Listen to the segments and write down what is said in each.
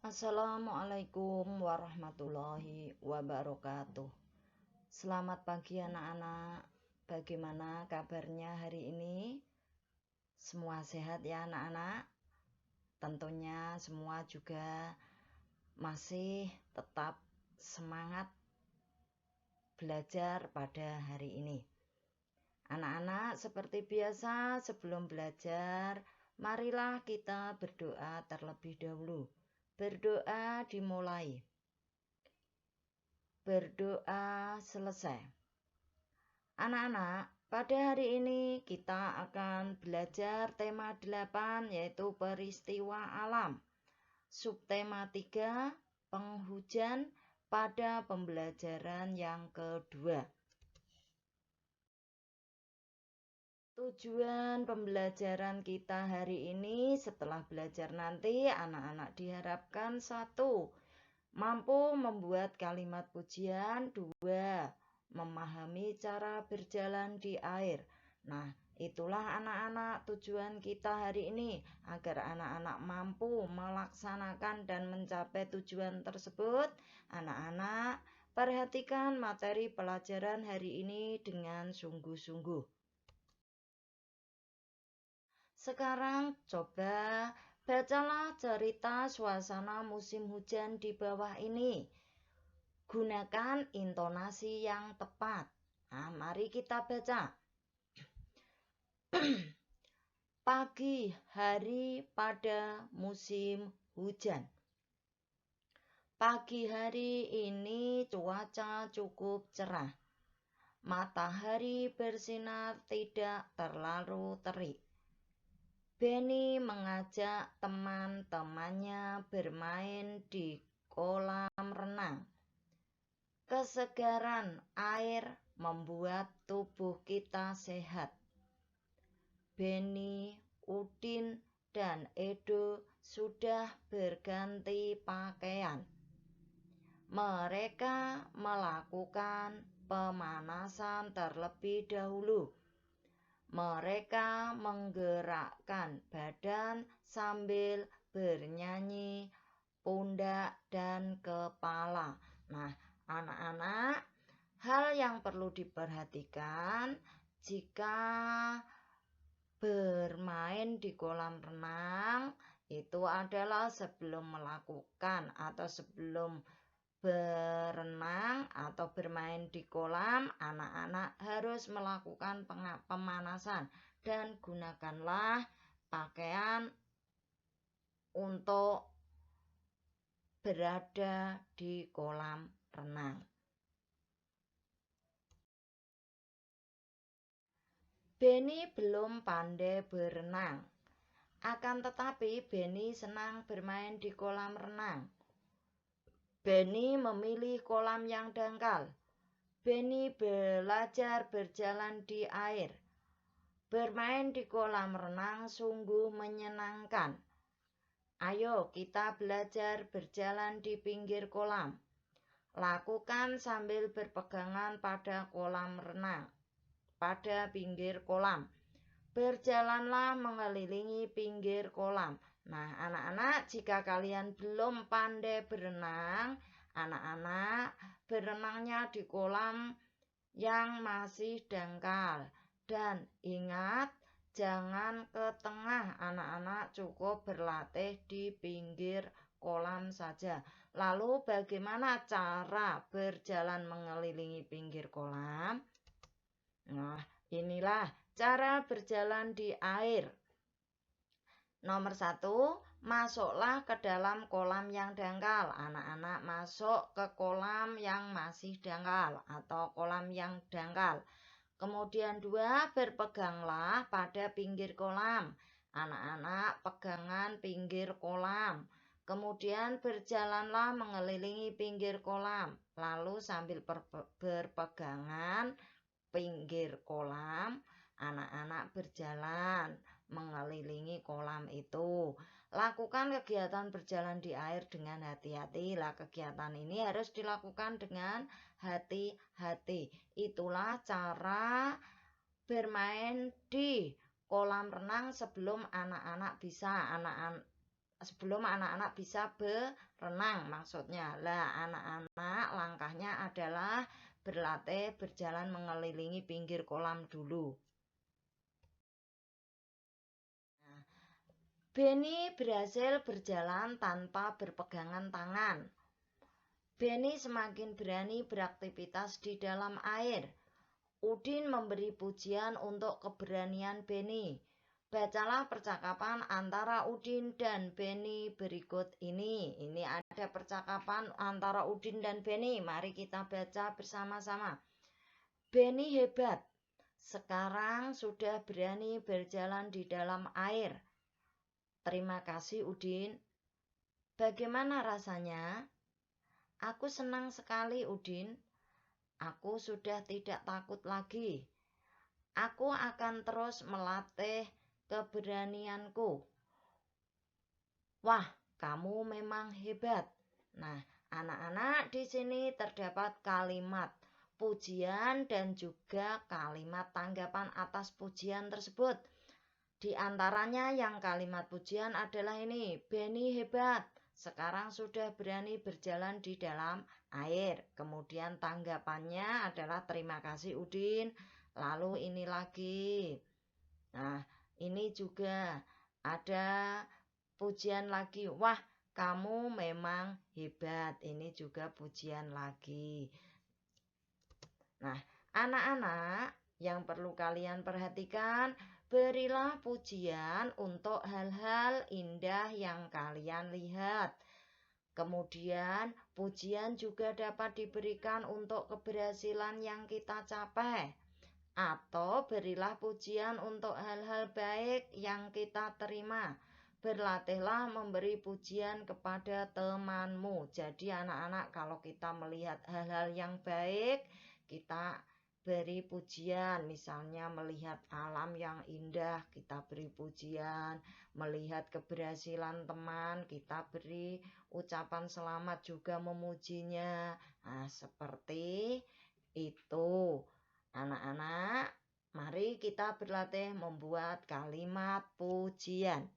Assalamualaikum warahmatullahi wabarakatuh. Selamat pagi anak-anak. Bagaimana kabarnya hari ini? Semua sehat ya anak-anak? Tentunya semua juga masih tetap semangat belajar pada hari ini. Anak-anak, seperti biasa sebelum belajar, marilah kita berdoa terlebih dahulu. Berdoa dimulai. Berdoa selesai. Anak-anak, pada hari ini kita akan belajar tema 8 yaitu peristiwa alam. Subtema 3, penghujan pada pembelajaran yang kedua. Tujuan pembelajaran kita hari ini setelah belajar nanti anak-anak diharapkan 1. Mampu membuat kalimat pujian. 2. Memahami cara berjalan di air. Nah, itulah anak-anak tujuan kita hari ini agar anak-anak mampu melaksanakan dan mencapai tujuan tersebut. Anak-anak, perhatikan materi pelajaran hari ini dengan sungguh-sungguh. Sekarang coba bacalah cerita suasana musim hujan di bawah ini. Gunakan intonasi yang tepat. Nah, mari kita baca. Pagi hari pada musim hujan. Pagi hari ini cuaca cukup cerah. Matahari bersinar tidak terlalu terik. Benny mengajak teman-temannya bermain di kolam renang. Kesegaran air membuat tubuh kita sehat. Benny, Udin, dan Edo sudah berganti pakaian. Mereka melakukan pemanasan terlebih dahulu. Mereka menggerakkan badan sambil bernyanyi pundak dan kepala. Nah, anak-anak, hal yang perlu diperhatikan jika bermain di kolam renang itu adalah sebelum melakukan atau sebelum berenang atau bermain di kolam, anak-anak harus melakukan pemanasan dan gunakanlah pakaian untuk berada di kolam renang. Benny belum pandai berenang, akan tetapi Benny senang bermain di kolam renang. Benny memilih kolam yang dangkal. Benny belajar berjalan di air. Bermain di kolam renang sungguh menyenangkan. Ayo kita belajar berjalan di pinggir kolam. Lakukan sambil berpegangan pada kolam renang. Pada pinggir kolam. Berjalanlah mengelilingi pinggir kolam. Nah, anak-anak, jika kalian belum pandai berenang, anak-anak berenangnya di kolam yang masih dangkal. Dan ingat, jangan ke tengah, anak-anak cukup berlatih di pinggir kolam saja. Lalu bagaimana cara berjalan mengelilingi pinggir kolam? Nah, inilah cara berjalan di air. Nomor 1, masuklah ke dalam kolam yang dangkal. Anak-anak masuk ke kolam yang masih dangkal atau kolam yang dangkal. Kemudian 2, berpeganglah pada pinggir kolam. Anak-anak pegangan pinggir kolam. Kemudian berjalanlah mengelilingi pinggir kolam. Lalu sambil berpegangan pinggir kolam, anak-anak berjalan mengelilingi kolam itu. Lakukan kegiatan berjalan di air dengan hati-hati. Lah, kegiatan ini harus dilakukan dengan hati-hati. Itulah cara bermain di kolam renang sebelum anak-anak bisa. sebelum anak-anak bisa berenang maksudnya. Lah, anak-anak langkahnya adalah berlatih berjalan mengelilingi pinggir kolam dulu. Nah, Benny berhasil berjalan tanpa berpegangan tangan. Benny semakin berani beraktivitas di dalam air. Udin memberi pujian untuk keberanian Benny. Bacalah percakapan antara Udin dan Benny berikut ini. Ini ada percakapan antara Udin dan Benny. Mari kita baca bersama-sama. Benny hebat. Sekarang sudah berani berjalan di dalam air. Terima kasih Udin. Bagaimana rasanya? Aku senang sekali Udin. Aku sudah tidak takut lagi. Aku akan terus melatih keberanianku. Wah, kamu memang hebat. Nah, anak-anak di sini terdapat kalimat pujian dan juga kalimat tanggapan atas pujian tersebut. Di antaranya yang kalimat pujian adalah ini, Benny hebat. Sekarang sudah berani berjalan di dalam air. Kemudian tanggapannya adalah terima kasih Udin. Lalu ini lagi. Nah, ini juga ada pujian lagi. Wah, kamu memang hebat. Ini juga pujian lagi. Nah, anak-anak yang perlu kalian perhatikan, berilah pujian untuk hal-hal indah yang kalian lihat. Kemudian, pujian juga dapat diberikan untuk keberhasilan yang kita capai. Atau berilah pujian untuk hal-hal baik yang kita terima. Berlatihlah memberi pujian kepada temanmu. Jadi anak-anak kalau kita melihat hal-hal yang baik, kita beri pujian, misalnya melihat alam yang indah, kita beri pujian, melihat keberhasilan teman, kita beri ucapan selamat juga memujinya. Nah, seperti itu. Anak-anak, mari kita berlatih membuat kalimat pujian.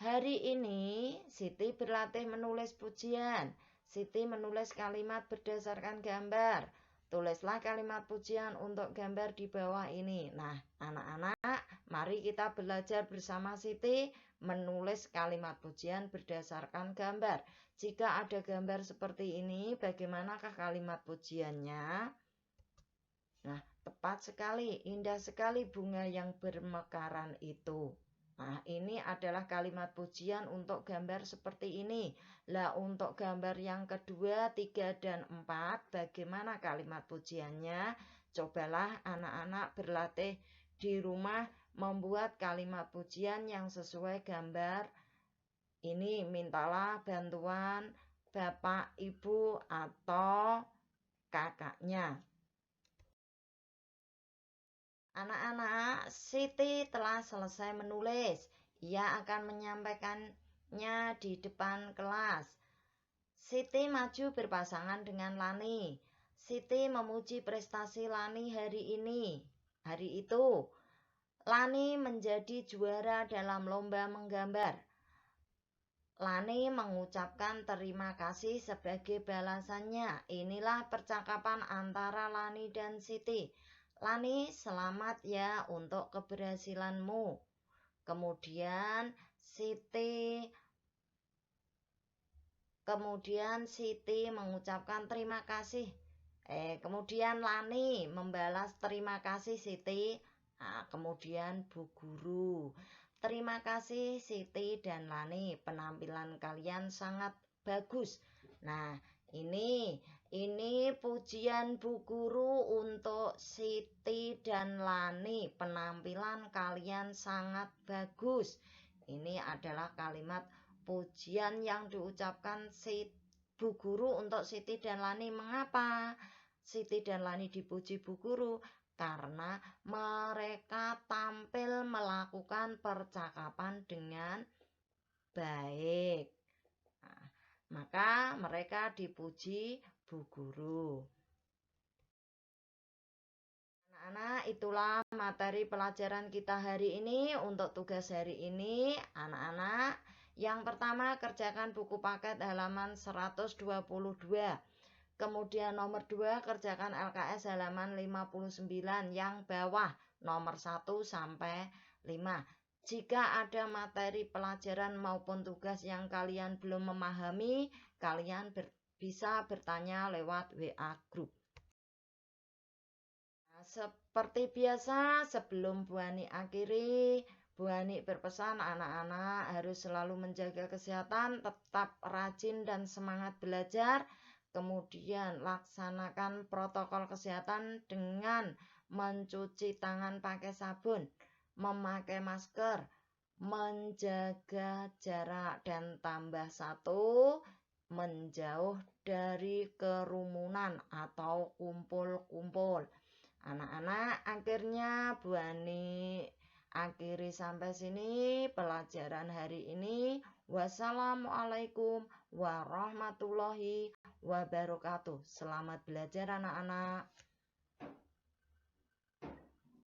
Hari ini, Siti berlatih menulis pujian. Siti menulis kalimat berdasarkan gambar. Tulislah kalimat pujian untuk gambar di bawah ini. Nah, anak-anak, mari kita belajar bersama Siti menulis kalimat pujian berdasarkan gambar. Jika ada gambar seperti ini, bagaimanakah kalimat pujiannya? Nah, tepat sekali, indah sekali bunga yang bermekaran itu. Nah, ini adalah kalimat pujian untuk gambar seperti ini. Lah, untuk gambar yang kedua, 3, dan 4, bagaimana kalimat pujiannya? Cobalah anak-anak berlatih di rumah membuat kalimat pujian yang sesuai gambar. Ini mintalah bantuan Bapak, Ibu, atau kakaknya. Anak-anak, Siti telah selesai menulis. Ia akan menyampaikannya di depan kelas. Siti maju berpasangan dengan Lani. Siti memuji prestasi Lani hari ini. Hari itu, Lani menjadi juara dalam lomba menggambar. Lani mengucapkan terima kasih sebagai balasannya. Inilah percakapan antara Lani dan Siti. Lani, selamat ya untuk keberhasilanmu. Kemudian Siti mengucapkan terima kasih. Kemudian Lani membalas terima kasih Siti. Nah, kemudian Bu Guru. Terima kasih Siti dan Lani, penampilan kalian sangat bagus. Nah, ini pujian Bu Guru untuk Siti dan Lani. Penampilan kalian sangat bagus. Ini adalah kalimat pujian yang diucapkan Bu Guru untuk Siti dan Lani. Mengapa Siti dan Lani dipuji Bu Guru? Karena mereka tampil melakukan percakapan dengan baik. Nah, maka mereka dipuji Bu Guru. Anak-anak, itulah materi pelajaran kita hari ini. Untuk tugas hari ini, anak-anak, yang pertama kerjakan buku paket halaman 122. Kemudian nomor 2 kerjakan LKS halaman 59 yang bawah nomor 1 sampai 5. Jika ada materi pelajaran maupun tugas yang kalian belum memahami, kalian bisa bertanya lewat WA group. Nah, seperti biasa, sebelum Bu Ani akhiri, Bu Ani berpesan anak-anak harus selalu menjaga kesehatan, tetap rajin dan semangat belajar. Kemudian laksanakan protokol kesehatan dengan mencuci tangan pakai sabun, memakai masker, menjaga jarak, dan tambah 1, menjauh dari kerumunan atau kumpul-kumpul. Anak-anak, akhirnya Bu Ani akhiri sampai sini pelajaran hari ini. Wassalamualaikum warahmatullahi wabarakatuh. Selamat belajar anak-anak.